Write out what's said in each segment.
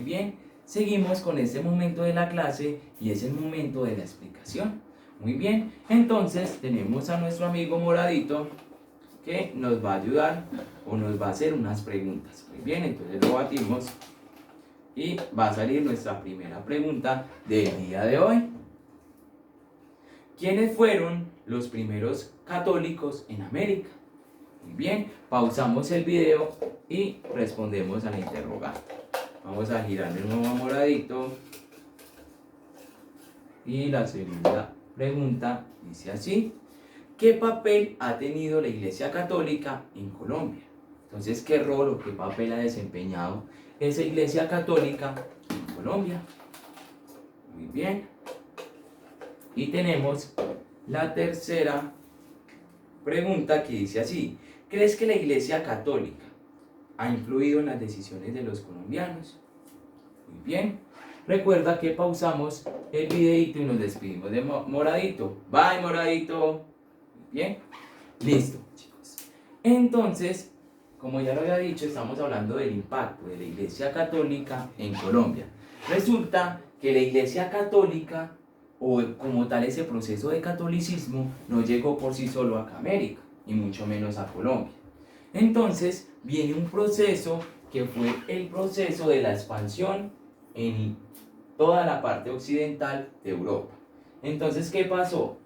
bien, seguimos con este momento de la clase y es el momento de la explicación. Muy bien, entonces tenemos a nuestro amigo Moradito que nos va a ayudar o nos va a hacer unas preguntas. Muy bien, entonces lo batimos y va a salir nuestra primera pregunta del día de hoy. ¿Quiénes fueron los primeros católicos en América? Muy bien, pausamos el video y respondemos a la interrogante. Vamos a girar de nuevo a Moradito. Y la segunda pregunta dice así: ¿qué papel ha tenido la Iglesia Católica en Colombia? Entonces, ¿qué rol o qué papel ha desempeñado esa Iglesia Católica en Colombia? Muy bien. Y tenemos la tercera pregunta que dice así: ¿crees que la Iglesia Católica ha influido en las decisiones de los colombianos? Muy bien. Recuerda que pausamos el videito y nos despedimos de Moradito. Bye, Moradito. Muy bien. Listo, chicos. Entonces, como ya lo había dicho, estamos hablando del impacto de la Iglesia Católica en Colombia. Resulta que la Iglesia Católica, o como tal ese proceso de catolicismo, no llegó por sí solo acá a América, y mucho menos a Colombia. Entonces viene un proceso que fue el proceso de la expansión en toda la parte occidental de Europa. Entonces, ¿qué pasó?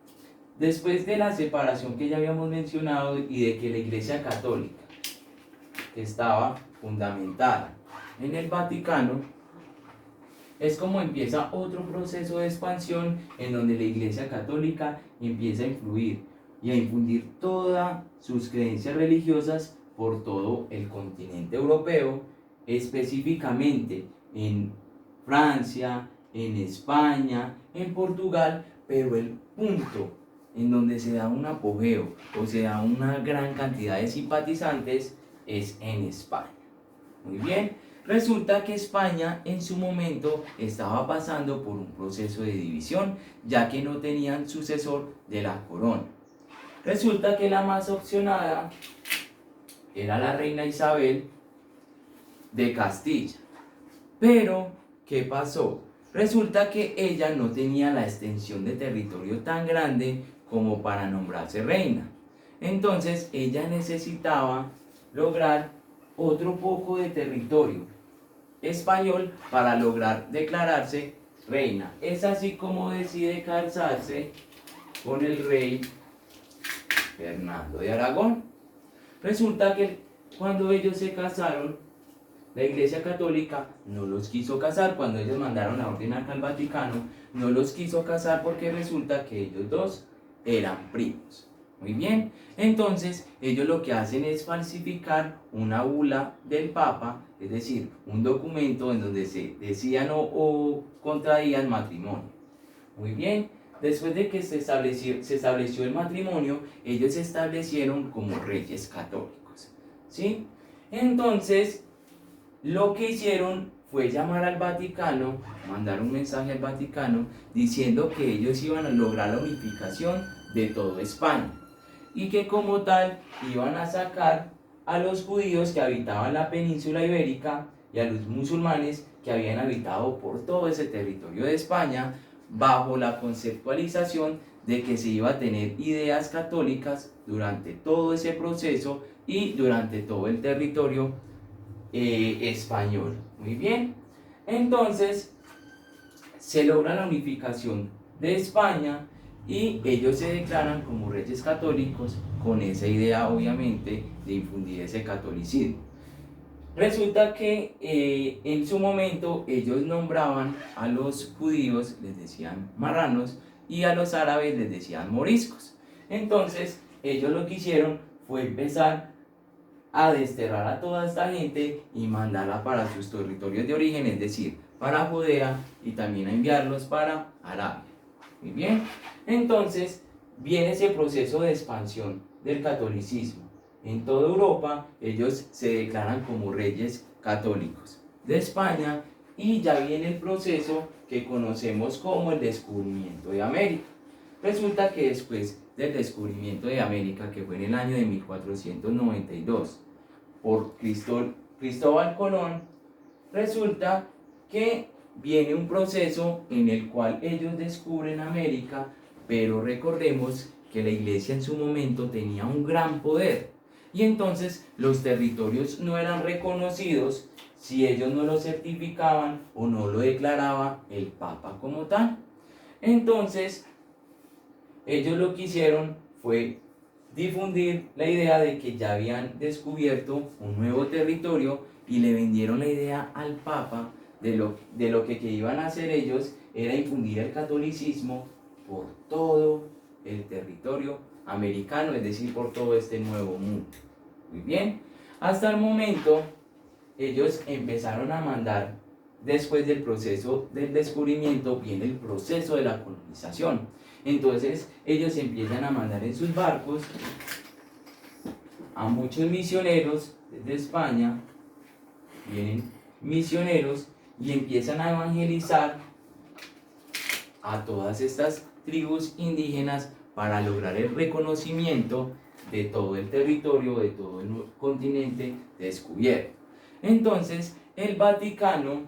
Después de la separación que ya habíamos mencionado y de que la Iglesia Católica, que estaba fundamentada en el Vaticano, es como empieza otro proceso de expansión en donde la Iglesia Católica empieza a influir y a infundir todas sus creencias religiosas por todo el continente europeo, específicamente en Francia, en España, en Portugal, pero el punto en donde se da un apogeo o se da una gran cantidad de simpatizantes es en España. Muy bien, resulta que España en su momento estaba pasando por un proceso de división, ya que no tenían sucesor de la corona. Resulta que la más opcionada era la reina Isabel de Castilla. Pero, ¿qué pasó? Resulta que ella no tenía la extensión de territorio tan grande como para nombrarse reina. Entonces, ella necesitaba lograr otro poco de territorio español para lograr declararse reina. Es así como decide casarse con el rey Fernando de Aragón. Resulta que cuando ellos se casaron, la Iglesia Católica no los quiso casar. Cuando ellos mandaron la orden acá al Vaticano, no los quiso casar porque resulta que ellos dos eran primos. Muy bien, entonces ellos lo que hacen es falsificar una bula del Papa, es decir, un documento en donde se decían o contraían matrimonio. Muy bien, después de que se estableció el matrimonio, ellos se establecieron como reyes católicos, ¿sí? Entonces, lo que hicieron fue llamar al Vaticano, mandar un mensaje al Vaticano diciendo que ellos iban a lograr la unificación de toda España y que como tal iban a sacar a los judíos que habitaban la península ibérica y a los musulmanes que habían habitado por todo ese territorio de España, bajo la conceptualización de que se iba a tener ideas católicas durante todo ese proceso y durante todo el territorio español. Muy bien, entonces se logra la unificación de España y ellos se declaran como reyes católicos con esa idea obviamente de infundir ese catolicismo. Resulta que en su momento ellos nombraban a los judíos, les decían marranos, y a los árabes les decían moriscos. Entonces ellos lo que hicieron fue empezar a desterrar a toda esta gente y mandarla para sus territorios de origen, es decir, para Judea, y también a enviarlos para Arabia. Muy bien, entonces viene ese proceso de expansión del catolicismo. En toda Europa ellos se declaran como reyes católicos de España y ya viene el proceso que conocemos como el descubrimiento de América. Resulta que después del descubrimiento de América, que fue en el año de 1492 por Cristóbal Colón, resulta que viene un proceso en el cual ellos descubren América, pero recordemos que la iglesia en su momento tenía un gran poder y entonces los territorios no eran reconocidos si ellos no lo certificaban o no lo declaraba el Papa como tal. Entonces ellos lo que hicieron fue difundir la idea de que ya habían descubierto un nuevo territorio y le vendieron la idea al Papa de lo que iban a hacer ellos era infundir el catolicismo por todo el territorio americano, es decir, por todo este nuevo mundo. Muy bien, hasta el momento ellos empezaron a mandar, después del proceso del descubrimiento viene el proceso de la colonización. Entonces ellos empiezan a mandar en sus barcos a muchos misioneros desde España, vienen misioneros y empiezan a evangelizar a todas estas tribus indígenas para lograr el reconocimiento de todo el territorio, de todo el continente descubierto. Entonces el Vaticano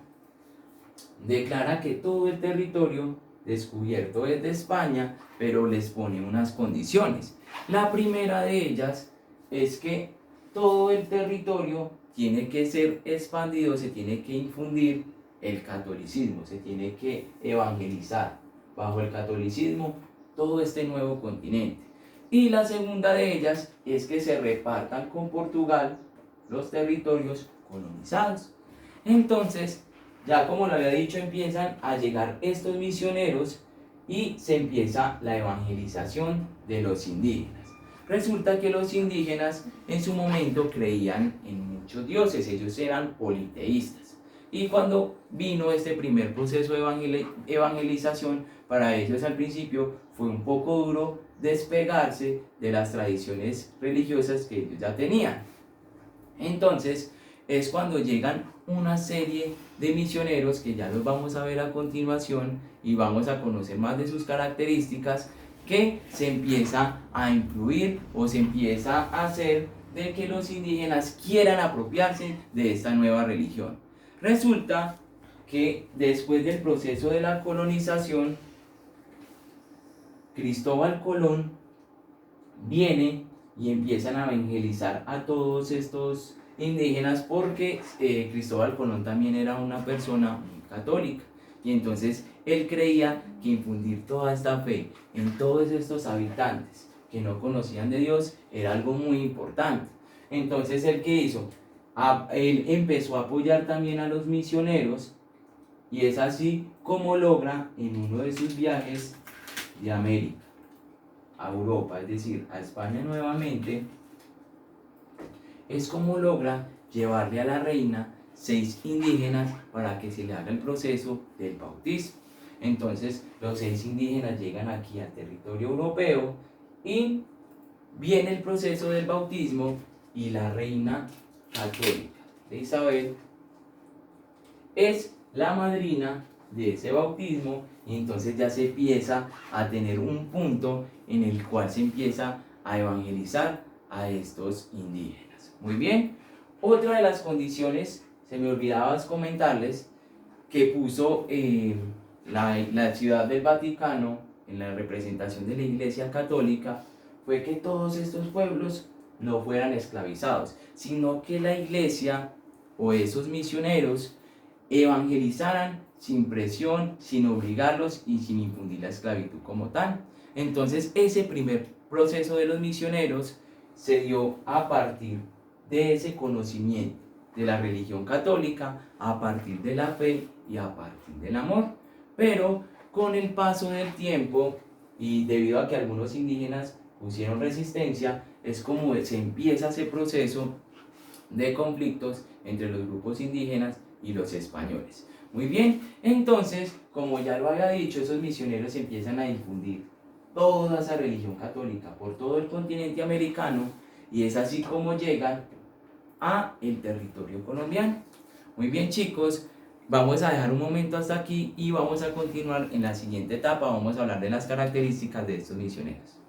declara que todo el territorio descubierto es de España, pero les pone unas condiciones. La primera de ellas es que todo el territorio tiene que ser expandido, se tiene que infundir el catolicismo, se tiene que evangelizar bajo el catolicismo todo este nuevo continente. Y la segunda de ellas es que se repartan con Portugal los territorios colonizados. Entonces, ya como lo había dicho, empiezan a llegar estos misioneros y se empieza la evangelización de los indígenas. Resulta que los indígenas en su momento creían en muchos dioses, ellos eran politeístas. Y cuando vino este primer proceso de evangelización, para ellos al principio fue un poco duro despegarse de las tradiciones religiosas que ellos ya tenían. Entonces es cuando llegan una serie de misioneros que ya los vamos a ver a continuación y vamos a conocer más de sus características, que se empieza a incluir o se empieza a hacer de que los indígenas quieran apropiarse de esta nueva religión. Resulta que después del proceso de la colonización, Cristóbal Colón viene y empiezan a evangelizar a todos estos indígenas porque Cristóbal Colón también era una persona muy católica y entonces él creía que infundir toda esta fe en todos estos habitantes que no conocían de Dios era algo muy importante. Entonces él, ¿qué hizo? Él empezó a apoyar también a los misioneros y es así como logra en uno de sus viajes de América a Europa, es decir, a España nuevamente, es como logra llevarle a la reina 6 indígenas para que se le haga el proceso del bautismo. Entonces los 6 indígenas llegan aquí al territorio europeo y viene el proceso del bautismo y la reina católica de Isabel es la madrina de ese bautismo y entonces ya se empieza a tener un punto en el cual se empieza a evangelizar a estos indígenas. Muy bien, otra de las condiciones, se me olvidaba comentarles, que puso la ciudad del Vaticano en la representación de la Iglesia Católica fue que todos estos pueblos no fueran esclavizados, sino que la Iglesia o esos misioneros evangelizaran sin presión, sin obligarlos y sin infundir la esclavitud como tal. Entonces ese primer proceso de los misioneros se dio a partir de ese conocimiento de la religión católica, a partir de la fe y a partir del amor. Pero con el paso del tiempo y debido a que algunos indígenas pusieron resistencia, es como se empieza ese proceso de conflictos entre los grupos indígenas y los españoles. Muy bien, entonces, como ya lo había dicho, esos misioneros empiezan a difundir toda esa religión católica por todo el continente americano y es así como llegan a el territorio colombiano. Muy bien, chicos, vamos a dejar un momento hasta aquí y vamos a continuar en la siguiente etapa. Vamos a hablar de las características de estos misioneros.